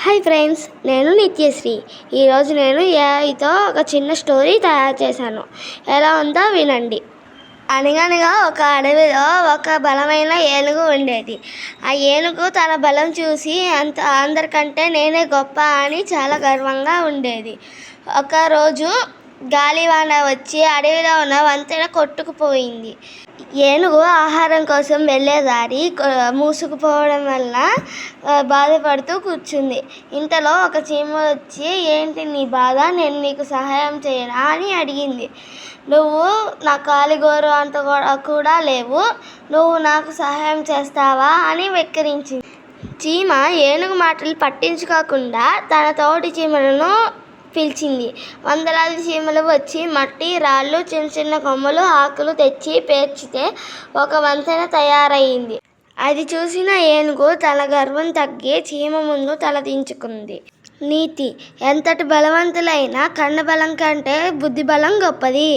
Hi friends, నేను నిత్యశ్రీ. ఈరోజు నేను ఏఐతో ఒక చిన్న స్టోరీ తయారు చేశాను. ఎలా ఉందో వినండి. అనగనగా ఒక అడవిలో ఒక బలమైన ఏనుగు ఉండేది. ఆ ఏనుగు తన బలం చూసి అందరికంటే నేనే గొప్ప అని చాలా గర్వంగా ఉండేది. ఒకరోజు గాలివాన వచ్చి అడవిలో ఉన్న వంతెన కొట్టుకుపోయింది. ఏనుగు ఆహారం కోసం వెళ్ళే దారి మూసుకుపోవడం వల్ల బాధపడుతూ కూర్చుంది. ఇంతలో ఒక చీమ వచ్చి, ఏంటి నీ బాధ, నేను నీకు సహాయం చేయనా అని అడిగింది. నువ్వు నా కాలిగోరు అంత కూడా లేవు, నువ్వు నాకు సహాయం చేస్తావా అని వెక్కిరించింది. చీమ ఏనుగు మాటలు పట్టించుకోకుండా తన తోటి చీమలను పిలిచింది. వందలాది చీమలు వచ్చి మట్టి, రాళ్ళు, చిన్న చిన్న కొమ్మలు, ఆకులు తెచ్చి పేర్చితే ఒక వంతెన తయారయింది. అది చూసిన ఏనుగు తన గర్వం తగ్గి చీమ ముందు తలదించుకుంది. నీతి: ఎంతటి బలవంతులైనా కన్నబలం కంటే బుద్ధిబలం గొప్పది.